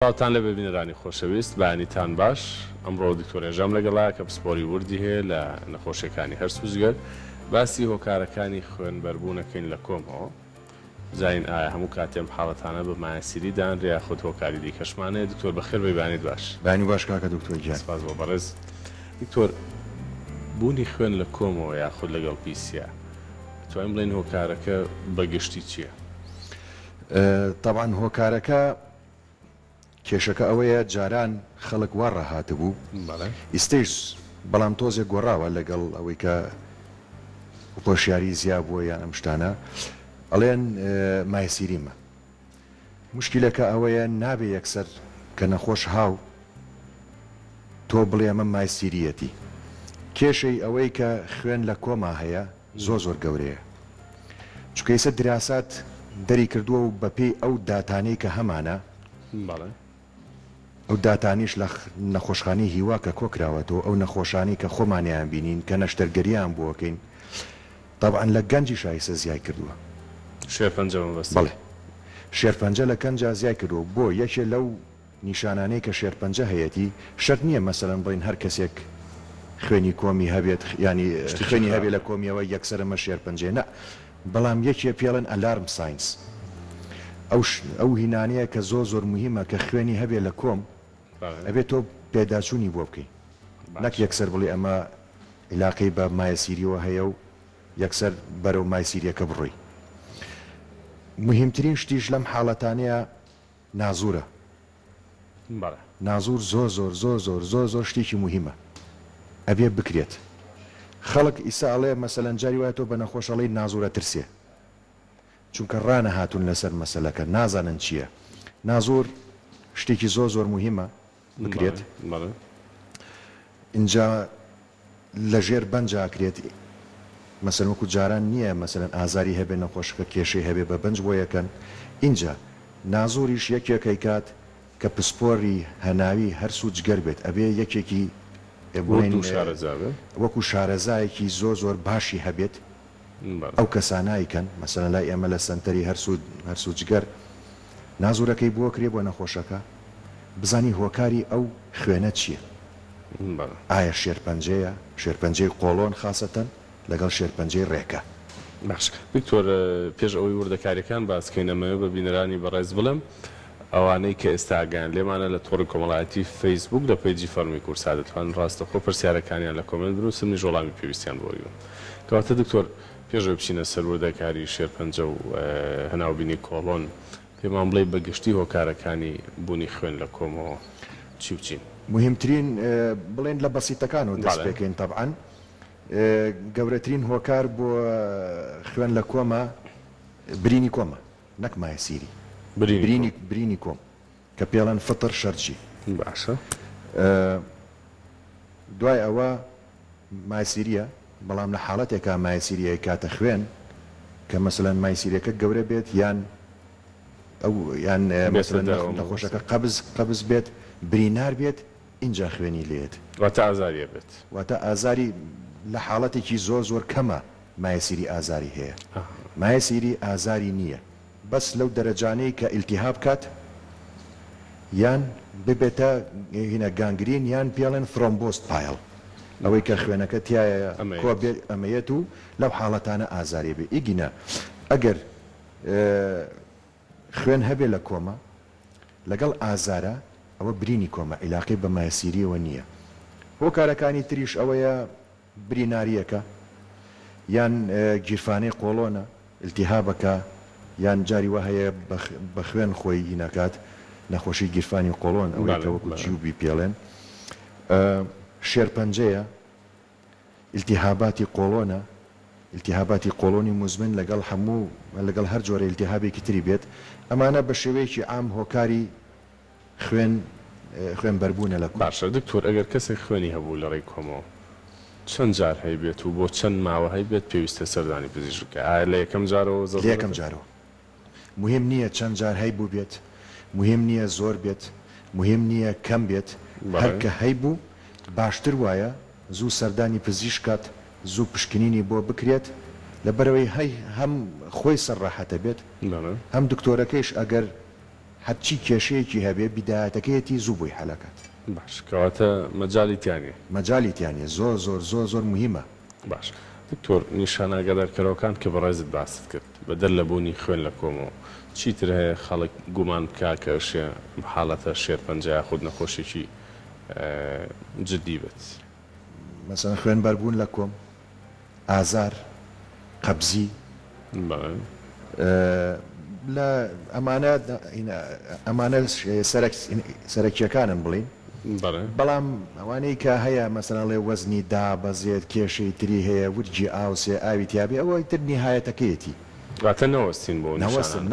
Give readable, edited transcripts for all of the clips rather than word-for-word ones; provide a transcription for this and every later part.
تان لە ببینەرانی خۆشەویست بەیانیتان باش ئەمڕۆ دکتۆر ئێژام لەگەڵا کە پسپۆری وردی هەیە لە نەخۆشیەکانی هەرس و جگەر باسی هۆکارەکانی خوێنبەربوونەکەین لە کۆمەوە زین ئایا هەموو کاتێم حاڵەتانە بە مایەسیری دانریا خۆت هۆکاری دیکەشمانەیە دکتۆر بەخێر بێ بەیانیت باش. بەیانی باش کاکە دکتۆر گیان. سپاس بۆ بەڕێز. دکتۆر بوونی خوێن لە کۆمەوە یاخود لەگەڵ پیسیا توانین بڵێن هۆکارەکە بەگشتی چییە؟ طبعاً هۆکارەکە کێشەکە ئەوەیە جاران خەڵک وا ڕاهاتە بوو ئیستێش بەڵام تۆزێک گۆڕاوە لەگەڵ ئەوەی کە خۆشیاری زیاب بووە یان ئەم شتانە ئەڵێن مایەسیریمە. مشکلەکە ئەوەیە نابێ یەکسەر کە نەخۆش هاو تۆ بڵێ ئەمە مایەسیریەتی. کێشەی ئەوەی کە خوێن لە کۆما هەیە زۆر گەورەیە چونکە ئێستا دراسات دەری کردووە و بەپێی ئەو داتانەی کە هەمانە ئەو داتانیش لە نەخۆشخانی هیوا کە کۆکراوەتەوە ئەو نەخۆشانی کە خۆمانیان بینین کە نەشتەرگەریان بووەکەین طبعاً لە گەنجی شایستە زیای کردووە. بەڵێ شێرپەنجە لە کەنجا زیای کردووە بۆ یەکێ لەو نیشانانەی کە شێرپەنجە هەیەی شەرت نییە مەسەلەن بڵین هەر کەسێک خوێنی کۆمی هەبێت ینی خوێنی هەبێت لە کۆمیەوە یەکسەرمە شێرپەنجێ نە بەڵام یەکێ پێڵێن ئەلارم ساینس ئەو هینانەیە کە زۆر مهمە کە خوێنی هەبێت لە کۆم ئەبێت تۆ پێداچوونی بۆ بکەین نەک یەکسەر بڵێ ئەمە عیلاقەی بە مایەسیریەوە هەیە و یەکسەر بەرەو مایەسیریەکە بڕۆی. مهمترین شتیش لەم حاڵەتانەیە نازوورە. نازوور زۆر شتێکی مهمە ئەبێ بکرێت. خەڵک ئیساڵێ مەسەلەن جاری وایە تۆ بە نەخۆشەڵی نازوورە ترسێ چونکە ڕانە هاتوون لەسەر مەسەلەکە نازانن چییە. نازوور شتێکی زۆر مهمە بکرێت. اینجا لەژێر بەنجاکرێت مەسەلەن وەکو جاران نییە مەسەلەن ئازاری هەبێ نەخۆشەکە کێشەی هەبێ بە بەنج بۆ یەکەن. اینجا نازووریش یەکێکەی کات کە پسپۆری هەناوی هەرس و جگەر بێت ئەبێ یەکێکی وەکو شارەزایەکی زۆر باشی هەبێت ئەو کەسانایکەن مەسەلەن لای ئێمە لە سنتەری هەرس و جگەر نازوورەکەی بۆ کرێ بۆ نەخۆشەکە بزانی هۆکاری ئەو خوێنە چییە. ئایا شێرپەنجەیە شێرپەنجەی قۆڵۆن خاسەتەن لەگەڵ شێرپەنجەی ڕێکە. دکتۆر پێش ئەوەی وردەکاریەکان باسکەینەمەوە بە بینەرانی بەڕێز بڵم ئەوانەی کە ئێستاگەیان لێمانە لە تۆڕی کۆمەڵایەتی فەیسبوک لە پێیجی فەرمی کورسا دەتوانن ڕاستەخۆ پرسیارەکانیان لە کۆمنت بنووسن وەڵامی پێویستیان بۆ بگرن. کەواتە دکتۆر پێشەوەی بچینە سەر وردەکاری شێرپەنجە و هەناوبینی کۆڵۆن پێمان بڵێ بەگشتی هۆکارەکانی بوونی خوێن لە کۆمەوە چی بچین؟ مهمترین بڵێن لە بەسیتەکان و دەست پێکەین طبعاً گەورەترین هۆکار بۆ خوێن لە کۆمە برینی کۆمە نەک مایەسیری برینی کۆم کە پێڵەن فتر شەرچی باشە. دوای ئەوە مایەسیریە بەڵام لە حاڵەتێکە مایەسیریە کاتە خوێن کە مەسەلەن مایەسیریەکە گەورە بێت یان نەخۆشەکە قەبز بێت برینار بێت اینجا خوێنی لێت واتە ئازاریە بێت واتە ئازاری لە حاڵەتێکی زۆر کەمە مایەسیری ئازاری هەیە. مایەسیری ئازاری نییە بەس لەو دەرەجانەی کە ئیلتیهاب کات یان ببێتە هینە گانگرین یان پێڵێن فرۆمبۆست پایڵ ئەوەی کە خوێنەکە تایە ئەمەیەت و لەو حاڵەتانە ئازاری بێ. ئیگینە ئەگەر خوێن هەبێ لە کۆمە لەگەڵ ئازارە ئەوە برینی کۆمە عیلاقی بە مایەسیریەوە نییە. هۆکارەکانی تریش ئەوەیە بریناریەکە یان گیرفانەی قۆڵۆنە ئیلتیهابەکە یان جاری وە هەیە بە خوێن خۆی هینەکات نەخۆشی گیرفانی قۆڵۆن ئەوەی وەکو جیوبی پێڵێن شێرپەنجەیە ئیلتیهاباتی قۆڵۆنە ئیلتیهاباتی قۆڵۆنی مزمن لەگەڵ هەر جۆرە ئیلتیهابێکی تری بێت. ئەمانە بە شێوەیەکی عام هۆکاری خوێنبەربوونە لە باشە. دکتۆر ئەگەر کەسێک خوێنی هەبوو لە ڕێی کۆمەوە چەند جار هەی بێت و بۆ چەند ماوە هەی بێت پێویستە سەردانی پزیشکە ئایا لە یەکەم جارەوە مهم نییە چەند جار هەی بوو بێت مهم نییە زۆر بێت مهم نییە کەم بێت هەرکە هەی بوو باشتر وایە زوو سەردانی پزیشکات زوو پشکنینی بۆ بکرێت لەبەرەوەی هەم خۆی سەرڕاحەتە بێت هەم دکتۆرەکەیش ئەگەر هەرچی کێشەیەکی هەبێ بیدایەتەکەیەتی زوو بۆی حەلەکات. باش کەواتە مەجای تیانێ مەجالیتیانە زۆر مهمە. باش دکتۆر نیشانەگەدارکەرەوەکان کە بەڕێزت باست کرد بەدەر لە بوونی خوێن لە کۆمەوە چیتر هەیە خەڵک گومان بکا کە حاڵەتە شێرپەنجە خود نەخۆشێکی جدی بێت مەسەڵەن خوێنبەربوون لە کۆم، ئازار، قەبزی لە ئەمانە سەرەکیەکانن بڵین. بەڵام ئەوانەی کە هەیە مەسەڵەن لێ وەزنی دابەزێت کێشەی تری هەیە ورجی ئاوسێ ئاوی تیابێ ئەوەی تر نیهایەتەکەیەتی واتە نەوەستین بۆ نەوەستن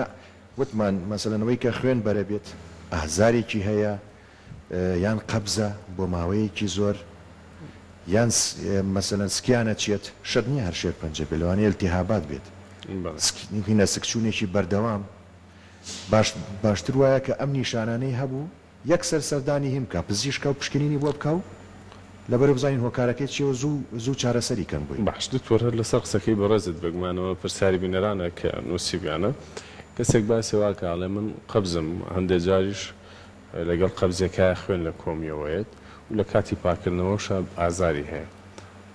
وتمان مەسەڵەنەوەی کە خوێن بەرە بێت ئازارێکی هەیە یان قەبزە بۆ ماوەیەکی زۆر یان مەسەڵەن سکیانە چێت شەر نییە هەر شێرپەنجە بێت لەوانەیە التیهابات بێت هینە سکچوونێکی بەردەوام باشتر وایە کە ئەم نیشانانەی هەبوو یەکسەر سەردانی هیم کا پزیشکە و پشکنینی بۆ بکەو لەبەر بزانین هۆکارەکەی چیەوە زوو چارەسەری کەن بووی. باش دکتۆر لەسەر قسەکەی بەڕێزت بگمانەوە پرسیاری بینەرانە کە نووسیبیانە کەسێک باسی وا کە ئاڵێ من قەبزم هەندێک جاریش لەگەڵ قەبزەکە خوێن لە کۆمیەوەیەت و لە کاتی پاکردنەوەش ئازاری هەیە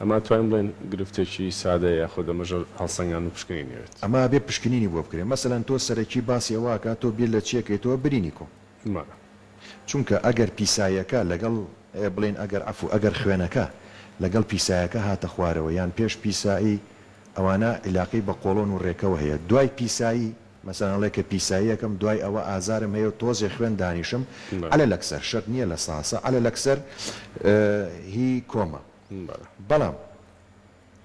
ئەمە توانین بڵێن گرفتێکی سادە یاخۆ دەمەژە هەڵسەنگان و پشکنینیوێت ئەمە بێ پشکنینی بۆ بکرێت مەسەڵەن تۆ سەرەکی باسی ئەوواکە تۆ بیر لە چیەکەیتەوە برینی کۆ چونکە ئەگەر پیسایەکە لەگەڵ بڵێن ئەگەر ئەفو ئەگەر خوێنەکە لەگەڵ پیسایەکە هاتە خوارەوە یان پێش پیسایی ئەوانە عیلاقی بە قۆڵۆن و ڕێکەوە هەیە دوای پیسایی مەسەڵەن کە پیساییەکەم دوای ئەوە ئازارم هەیە تۆزێ خوێن دانیشم ئەلە لەکسەر شەر نییە لە ساسە ئەلە لەکسەر هی کۆمە بەڵام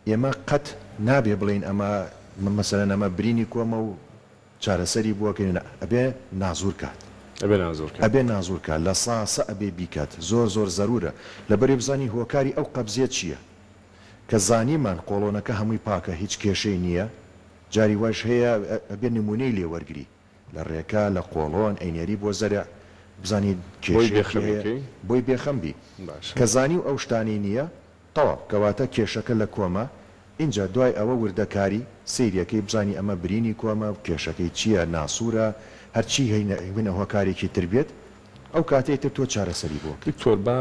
ئێمە قەت نابێ بڵین ئەمە مەسەلەن ئەمە برینی کۆمە و چارەسەری بووەکەین ئەبێ نازور کات ئەبێ نازور کات لە ساسە ئەبێ بیکات زۆر زەرورە لەبەری بزانی هۆکاری ئەو قەبزیەت چییە کە زانیمان قۆڵۆنەکە هەمووی پاکە هیچ کێشەی نییە جاری واش هەیە ئەبێ نمونەی لێوەرگری لە ڕێکە لە قۆڵۆن ئەینێری بۆ زەرع بزانین کێشەی بۆی بێخەمبی کە زانی و ئەو شتانی نییە تەواو کەواتە کێشەکە لە کۆمە اینجا دوای ئەوە وردەکاری سیرەکەی بزانی ئەمە برینی کۆمە کێشەکەی چییە ناسوورە هەرچی هەینە هۆکارێکی تر بێت ئەو کاتێک تر تۆ چارەسەری بۆ دکتۆر بە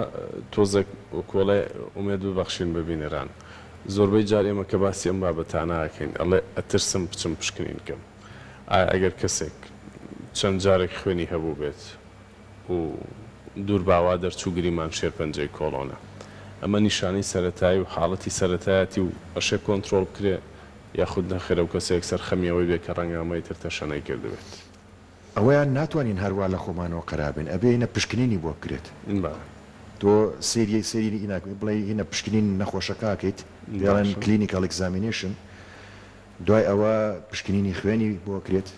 تۆزێک کۆڵێ ئومێد ببەخشین ببینێران زۆربەی جار ئێمە کە باسی ئەم بابەتانەکەین ئەڵێ ئەترسم بچم پشکنین کەم ئەگەر کەسێک چەند جارێک خوێنی هەبوو بێت و دوور باوا دەرچوو گریمان شێرپەنجەی کۆڵۆنە ئەمە نیشانی سەرەتایی و حاڵەتی سەرەتایەتی و ئەشێ کۆنتترۆل بکرێ یاخود نەخێرە و کەسێک سەر خەمیەوەی بێ کە ڕەنگامەی تر تەشەنەی کردبێت ئەوەیان ناتوانین هەروە لە خۆمانەوە قەرابێن ئەبێ هینە پشکنینی بۆ بکرێت تۆ سێری بڵێ هینە پشکنین نەخۆشەکەکەیت دەڵێن کلینیکال ئەگزامینیشن دوای ئەوە پشکنینی خوێنی بۆ بکرێت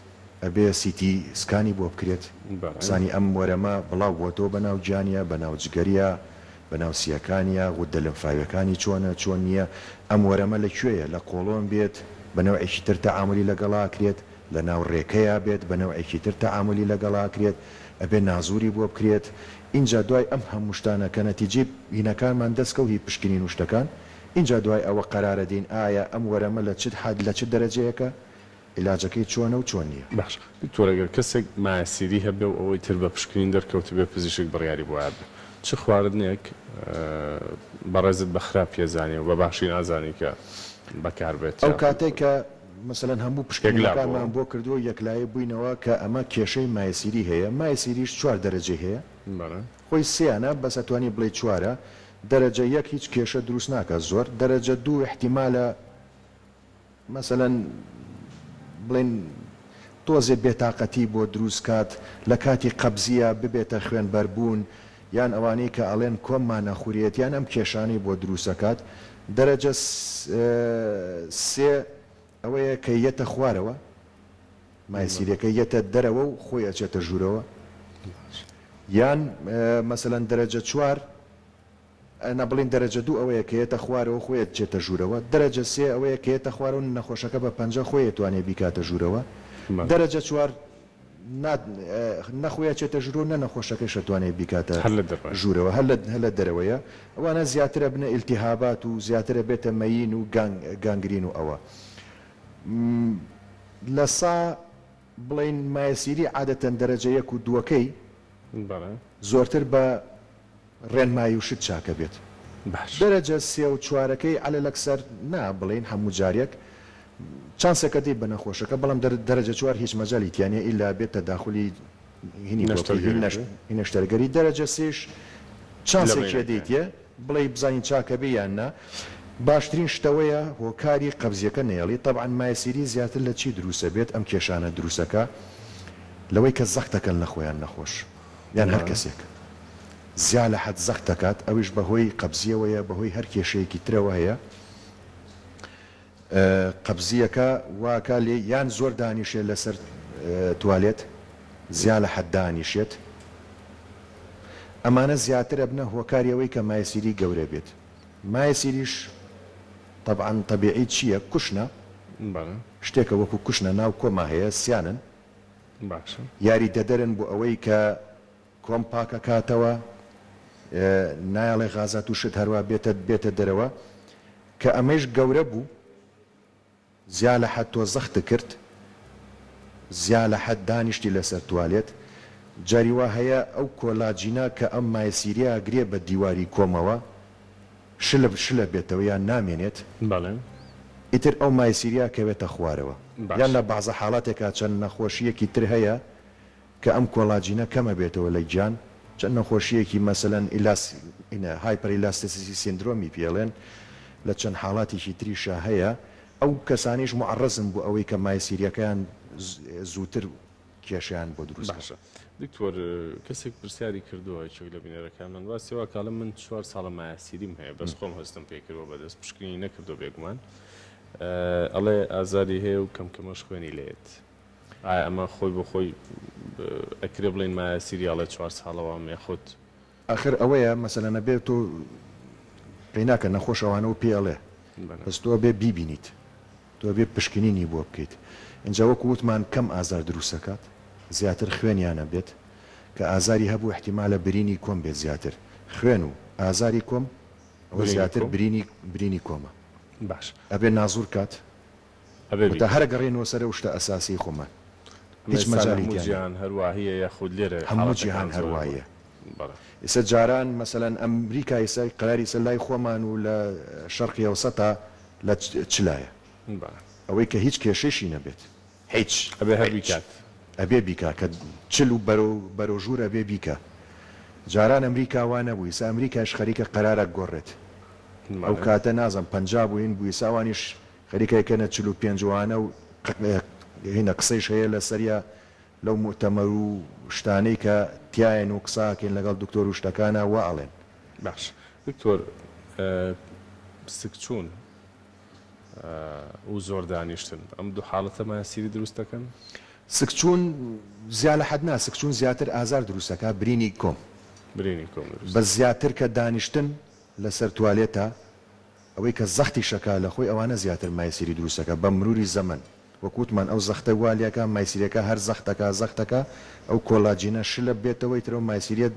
ئەبێ سیتی سکانی بۆ بکرێت زانی ئەم وەرەمە بڵاو بۆ تۆ بەناو جانیە بەناو جگەریە بەناو سیەکانیە غودە لەمفاویەکانی چۆنە چۆن نییە ئەم وەرەمە لەکوێیە لە قۆڵۆن بێت بەنەوەیەکی تر تەعاملی لەگەڵاکرێت لە ناو ڕێکەیە بێت بەنەوەیەکی تر تەعاملی لەگەڵاکرێت ئەبێ نازووری بۆ بکرێت اینجا دوای ئەم هەموو شتانە کە نەتیجێ هینەکانمان دەستکەوتی پشکنین و شتەکان اینجا دوای ئەوە قەرارە دین ئایا ئەم وەرەمە لە چ حد لە چ دەرەجەیەکە علاجەکەی چۆنە و چۆن نییە باش دکتۆرەگەر کەسێک ماسیری هەبێ و ئەوەی تر بە پشکنین دەرکەوت بێ پزیشک بڕیاری بۆ بێ چ خواردنێک بەڕێزت بە خراپ پێزانێ و بە باشی نازانی کە بەکار بێت ئەو کاتێک کە مەسەلەن هەموو پشکنینەکانمان بۆ کردووە یەکلایە بووینەوە کە ئەمە کێشەی مایسیری هەیە مایسیریش 4 دەرەجێ هەیە خۆی سیانە بەسەتوانی بڵێ 4 دەرەجە 1 هیچ کێشە دروست ناکات زۆر دەرەجە 2 احتیمالە مەسەلەن بڵێن تۆزێ بێتاقەتی بۆ دروست کات لە کاتی قەبزیە ببێتە خوێنبەربوون یان ئەوانەی کە ئەڵێن کۆممان نەخورێت یان ئەم کێشانەی بۆ دروستەکات دەرەجە 3 ئەوەیە کە یەتە خوارەوە مایسیرەکە یەتە دەرەوە و خۆی ئەچێتە ژوورەوە یان مەسەلەن دەرەجە 4 نەبڵین دەرەجە 2 ئەوەیە کە یەتە خوارەوە خۆیت چێتە ژوورەوە دەرەجە 3 ئەوەیە کە یەتە خوارەوە نەخۆشەکە بە 50 خۆی توانێت بیکاتە ژوورەوە دەرەجە 4 نەخۆیە چێتە ژوور و نەخۆشەکەی شەتوانێت بیکاتە ژوورەوە هەر لە دەرەوەیە ئەوانە زیاترە بنە ئیلتیهابات و زیاترە بێتە مەین و گانگرین و ئەوە لە سا بڵین مایەسیری عادەتەن دەرەجە 1 و 2ەکەی زۆرتر بە ڕێنمایی و شت چاکە بێت. دەرەجە 3 و 4ەکەی علە لەکسەر نا بڵین هەموو جارێک چانسەکە دەی بە نەخۆشەکە بەڵام دەرەجە 4 هیچ مەجالی تیانە ئیلا بێت تەداخلی هینەشتەرگەری دەرەجە 3ش چانسێکێ دەیتە بڵێ بزانین چاکە بێ یان نا. باشترین شتەوەیە هۆکاری قەبزیەکە نێڵی طبعاً مایەسیری زیاتر لە چی دروسە بێت ئەم کێشانە دروسەکە لەوەی کە زەختەکەن لە خۆیان نەخۆش یان هەر کەسێک زیا لە حەد زەخت دەکات ئەویش بەهۆی قەبزیەوەیە بەهۆی هەر کێشەیەکی ترەوە هەیە قەبزیەکە واکە لێ یان زۆر دانیشێت لەسەر توالێت زیا لە حەد دانیشێت ئەمانە زیاترە بنە هۆکاریەوەی کە مایەسیری گەورە بێت. مایەسیریش طبعاً طبیعی چییە کوشنە شتێکە وەکو کوشنە ناو کۆما هەیە سیانن یاری دەدەرن بۆ ئەوەی کە کۆم پاکە کاتەوە نایڵێ غازات و شت هەروە بێتە دەرەوە کە ئەمەش گەورە بوو زیا لە حەد تۆ زەخت کرد زیا لە حەد دانیشتی لەسەر توالێت جاریوا هەیە ئەو کۆلاجینە کە ئەم مایەسیریە گرێ بە دیواری کۆمەوە شلە بێتەوە یان نامێنێت ئیتر ئەو مایەسیریا کەوێتە خوارەوە یان لە بەعزە حاڵاتێکا چەند نەخۆشیەکی تر هەیە کە ئەم کۆلاجینە کەمە بێتەوە لە گیان چەند نەخۆشیەکی مەسەلەن هایپەر ئیلاستیسیسی سیندرۆمی پێڵێن لە چەند حاڵاتێکی تریشە هەیە ئەو کەسانیش معڕەزن بۆ ئەوەی کە مایەسیریەکەیان زووتر کێشیان بۆ دروست باشە. دکتۆر کەسێک پرسیاری کردووە چێک لە بینەرەکان من واسیەوە کاڵم من 4 ساڵە مایەسیریم هەیە بەس خۆم هەستم پێکردەوە بەدەست پشکنی نەکردو بێگومان ئەڵێ ئازاری هەیە و کەمکەمەش خوێنی لێت ئایا ئەمە خۆی بۆ خۆی ئەکرێ بڵین مایەسیری ئەڵێ 4 ساڵەوە مێخۆت ئاخر ئەوەیە مەسەلەن نەبێت تۆ پێیناکە نەخۆشەوانە و پێڵێ بەس تۆ بێ بیبینیت تۆ بێ پشکنینی بۆ بکەیت اینجا وەکو وتمان کەم ئازار دروستەکات زیاتر خوێنیانە بێت کە ئازاری هەبوو احتیمالە برینی کۆم بێت زیاتر خوێن و ئازاری کۆم ئەوە زیاتر برینی کۆمە باش ئەبێ نازور کات تا هەر گەڕێنەوە سەر شتە ئەساسی خۆمان هیچ مەجالیان هەروواهەیە یاخود لێرە هەموو جیهان هەروایە ئێستا جاران مەسەلەن ئەمریکا ئێستا قەراری سەر لای خۆمان و لە شەرقی ئەوسەتا لە چلایە ئەوەی کە هیچ کێشەشی نەبێت هیچ ئەبێ هەر بیکات ئەبێ بیکە کە چل و بەرەوژوور ئەبێ بیکە جاران ئەمریکا وا نەبووی سا ئەمریکاش خەریکە قەرارە گۆڕێت ئەو کاتە نازم پەنجاب بووین بووی ساوانیش خەریکەکەنە 45وانە و هینە قسەیش هەیە لە سەریا لەو مؤتەمەر و شتانەی کە تایەن و قساکەین لەگەڵ دکتۆر و شتەکانە وا ئەڵێن. باش دکتۆر سکچوون و زۆر دانیشتن ئەم دوو حاڵەتە مایەسیری دروست دەکەن؟ سکچوون زیاد لە حەد نا سکچوون زیاتر ئازار دروستەکە برینی کۆم بە زیاتر کە دانیشتن لەسەر توالێتە ئەوەی کە زەختی شەکە لە خۆی ئەوانە زیاتر مایەسیری دروستەکە بە مروری زەمن وەکوتمان ئەو زەختە والیەکە مایسیرەکە هەر زەختەکە ئەو کۆلاجینە شلە بێتەوەی ترەوە مایسیریە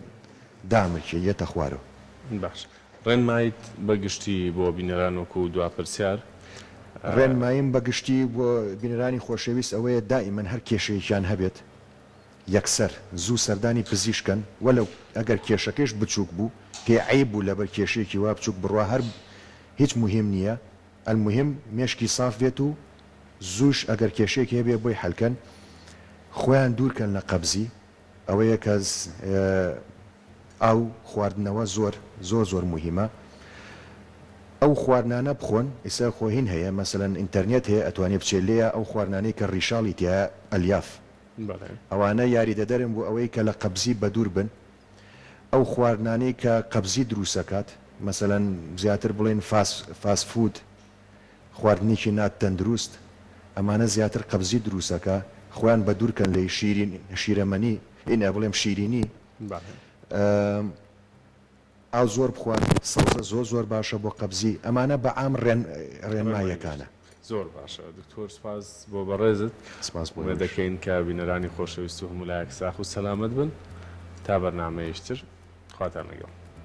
دامرکێ یەتە خوارەوە. باش ڕێنمایت بەگشتی بۆ بینەران وەکو دواپرسیار ڕێنمایم بەگشتی بۆ بینەرانی خۆشەویست ئەوەیە دائیمەن هەر کێشەیەکیان هەبێت یەکسەر زوو سەردانی پزیشکن وەلو ئەگەر کێشەکەش بچووک بوو پێ عیب بوو لەبەر کێشەیەکی وا بچووک بڕوا هەر هیچ مهم نییە المهم مێشکی ساف بێت و زووش ئەگەر کێشەیەکی هەبێ بۆی حەلکەن خۆیان دوورکەن لە قەبزی ئەوەیە کە ئاو خواردنەوە زۆر مهمە ئەو خواردنانە بخۆن ئێستا خۆهین هەیە مەسەلەن ئینتەرنێت هەیە ئەتوانێت بچێت لێیە ئەو خواردنانەی کە ڕیشاڵی تایە ئەلیاف ئەوانە یاری دەدەرن بۆ ئەوەی کە لە قەبزی بەدوور بن ئەو خواردنانەی کە قەبزی دروستەکات مەسەلەن زیاتر بڵێن فاست فود خواردنێکی ناتەندروست ئەمانە زیاتر قەبزی دروستەکە خۆیان بە دوورکەن لەی شیرەمەنی ئینە بڵێم شیرینی ئاو زۆر بخوارد سەوزە زۆر باشە بۆ قەبزی ئەمانە بە عام ڕێنماییەکانە. زۆر باشە دکتۆر سپاس بۆ بەڕێزت سپاس بۆ دەکەین کە بینەرانی خۆشەویست و هەموو لایەک ساخ و سەلامەت بن تا بەرنامەیەشتر خواتان لەگەڵ.